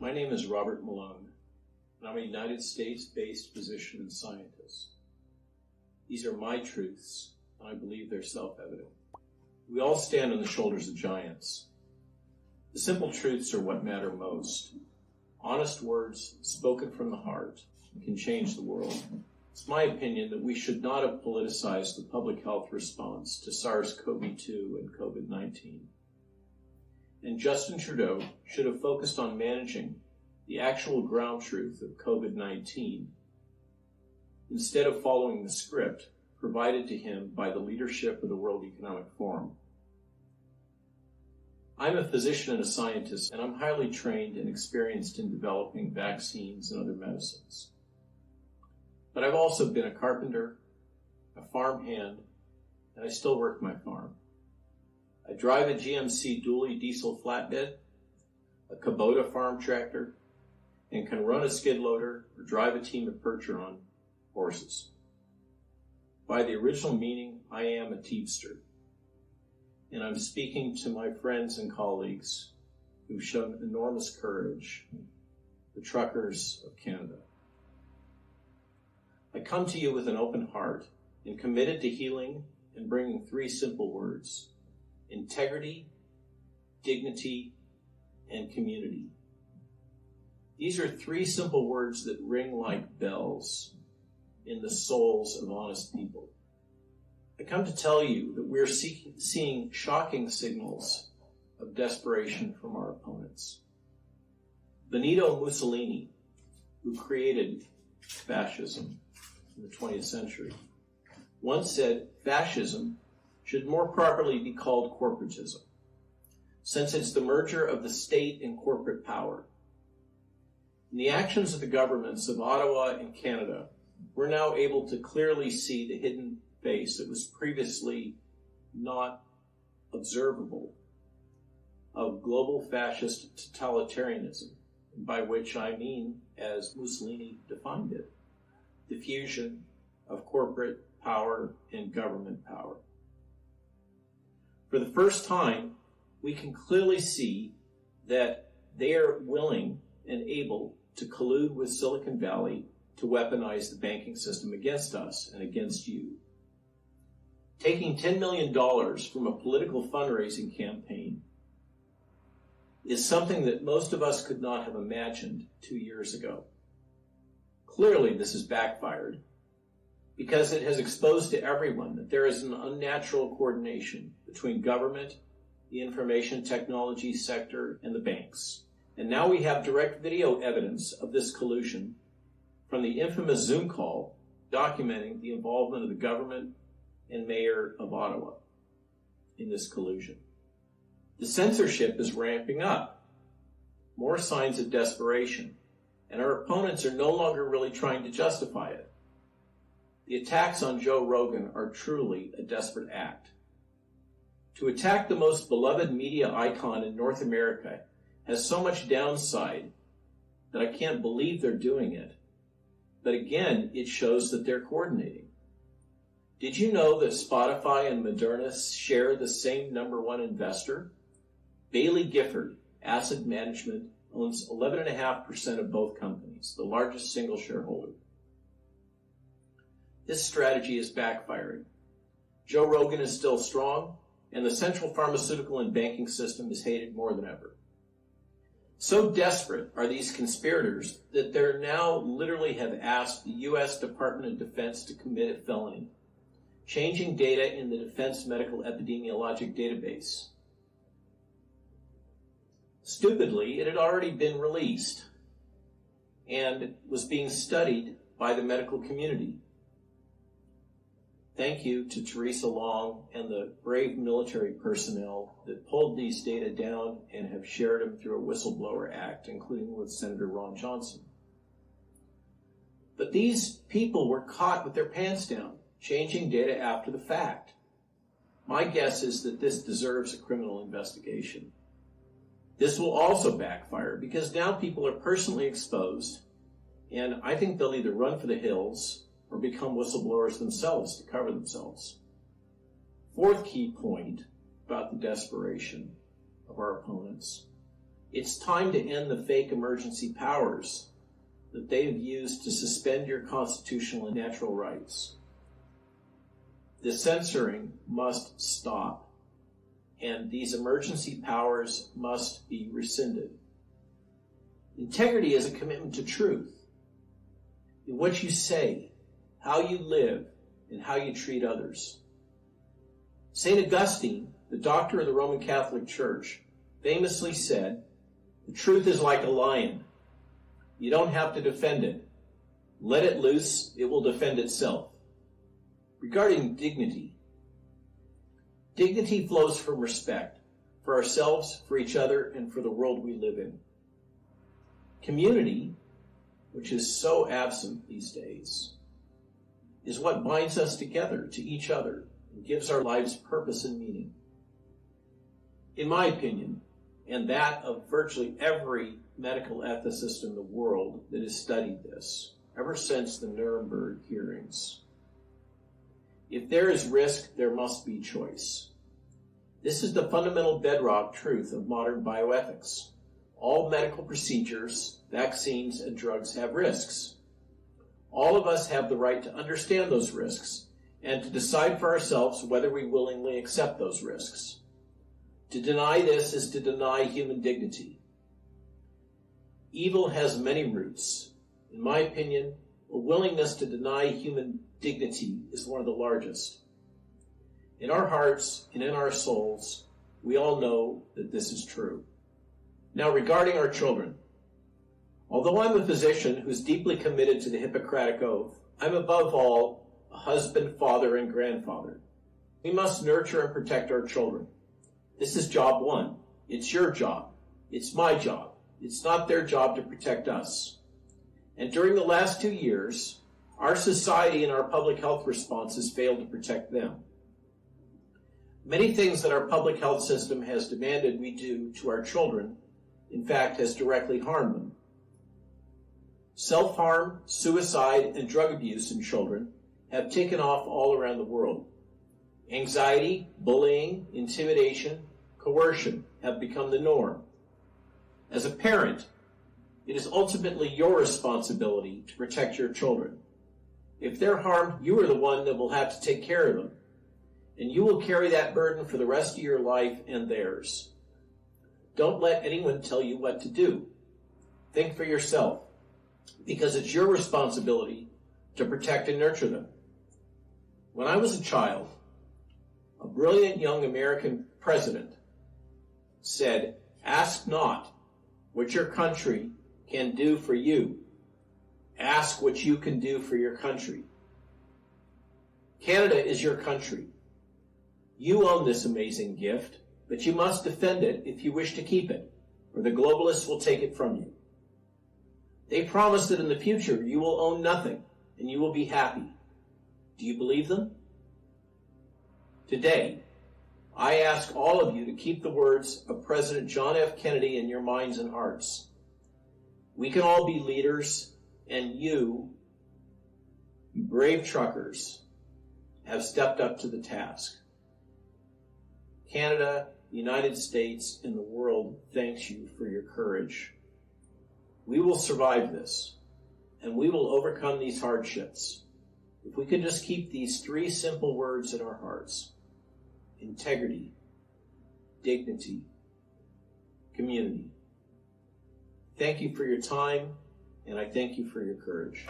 My name is Robert Malone, and I'm a United States-based physician and scientist. These are my truths, and I believe they're self-evident. We all stand on the shoulders of giants. The simple truths are what matter most. Honest words spoken from the heart can change the world. It's my opinion that we should not have politicized the public health response to SARS-CoV-2 and COVID-19. And Justin Trudeau should have focused on managing the actual ground truth of COVID-19 instead of following the script provided to him by the leadership of the World Economic Forum. I'm a physician and a scientist, and I'm highly trained and experienced in developing vaccines and other medicines. But I've also been a carpenter, a farmhand, and I still work my farm. I drive a GMC dually diesel flatbed, a Kubota farm tractor, and can run a skid loader or drive a team of Percheron horses. By the original meaning, I am a teamster. And I'm speaking to my friends and colleagues who've shown enormous courage, the truckers of Canada. I come to you with an open heart and committed to healing and bringing three simple words: integrity, dignity, and community. These are three simple words that ring like bells in the souls of honest people. I come to tell you that we're seeing shocking signals of desperation from our opponents. Benito Mussolini, who created fascism in the 20th century, once said fascism should more properly be called corporatism, since it's the merger of the state and corporate power. In the actions of the governments of Ottawa and Canada, we're now able to clearly see the hidden face that was previously not observable of global fascist totalitarianism, by which I mean, as Mussolini defined it, the fusion of corporate power and government power. For the first time, we can clearly see that they are willing and able to collude with Silicon Valley to weaponize the banking system against us and against you. Taking $10 million from a political fundraising campaign is something that most of us could not have imagined 2 years ago. Clearly, this has backfired because it has exposed to everyone that there is an unnatural coordination between government, the information technology sector, and the banks. And now we have direct video evidence of this collusion from the infamous Zoom call documenting the involvement of the government and mayor of Ottawa in this collusion. The censorship is ramping up. More signs of desperation, and our opponents are no longer really trying to justify it. The attacks on Joe Rogan are truly a desperate act. To attack the most beloved media icon in North America has so much downside that I can't believe they're doing it. But again, it shows that they're coordinating. Did you know that Spotify and Moderna share the same number one investor? Bailey Gifford Asset Management owns 11.5% of both companies, the largest single shareholder. This strategy is backfiring. Joe Rogan is still strong, and the central pharmaceutical and banking system is hated more than ever. So desperate are these conspirators that they now literally have asked the U.S. Department of Defense to commit a felony, changing data in the Defense Medical Epidemiologic Database. Stupidly, it had already been released and was being studied by the medical community. Thank you to Teresa Long and the brave military personnel that pulled these data down and have shared them through a whistleblower act, including with Senator Ron Johnson. But these people were caught with their pants down, changing data after the fact. My guess is that this deserves a criminal investigation. This will also backfire because now people are personally exposed, and I think they'll either run for the hills or become whistleblowers themselves to cover themselves. Fourth key point about the desperation of our opponents It's time to end the fake emergency powers that they have used to suspend your constitutional and natural rights. The censoring must stop, and these emergency powers must be rescinded. Integrity is a commitment to truth in what you say, how you live, and how you treat others. St. Augustine, the doctor of the Roman Catholic Church, famously said, "The truth is like a lion. You don't have to defend it. Let it loose, it will defend itself." Regarding dignity, dignity flows from respect for ourselves, for each other, and for the world we live in. Community, which is so absent these days, is what binds us together to each other and gives our lives purpose and meaning. In my opinion, and that of virtually every medical ethicist in the world that has studied this, ever since the Nuremberg hearings, if there is risk, there must be choice. This is the fundamental bedrock truth of modern bioethics. All medical procedures, vaccines, and drugs have risks. All of us have the right to understand those risks and to decide for ourselves whether we willingly accept those risks. To deny this is to deny human dignity. Evil has many roots. In my opinion, a willingness to deny human dignity is one of the largest. In our hearts and in our souls, we all know that this is true. Now, regarding our children, although I'm a physician who's deeply committed to the Hippocratic Oath, I'm above all a husband, father, and grandfather. We must nurture and protect our children. This is job one. It's your job. It's my job. It's not their job to protect us. And during the last 2 years, our society and our public health responses failed to protect them. Many things that our public health system has demanded we do to our children, in fact, has directly harmed them. Self-harm, suicide, and drug abuse in children have taken off all around the world. Anxiety, bullying, intimidation, coercion have become the norm. As a parent, it is ultimately your responsibility to protect your children. If they're harmed, you are the one that will have to take care of them, and you will carry that burden for the rest of your life and theirs. Don't let anyone tell you what to do. Think for yourself, because it's your responsibility to protect and nurture them. When I was a child, a brilliant young American president said, "Ask not what your country can do for you. Ask what you can do for your country." Canada is your country. You own this amazing gift, but you must defend it if you wish to keep it, or the globalists will take it from you. They promise that in the future you will own nothing and you will be happy. Do you believe them? Today, I ask all of you to keep the words of President John F. Kennedy in your minds and hearts. We can all be leaders, and you brave truckers, have stepped up to the task. Canada, the United States, and the world thanks you for your courage. We will survive this, and we will overcome these hardships if we can just keep these 3 simple words in our hearts: integrity, dignity, community. Thank you for your time, and I thank you for your courage.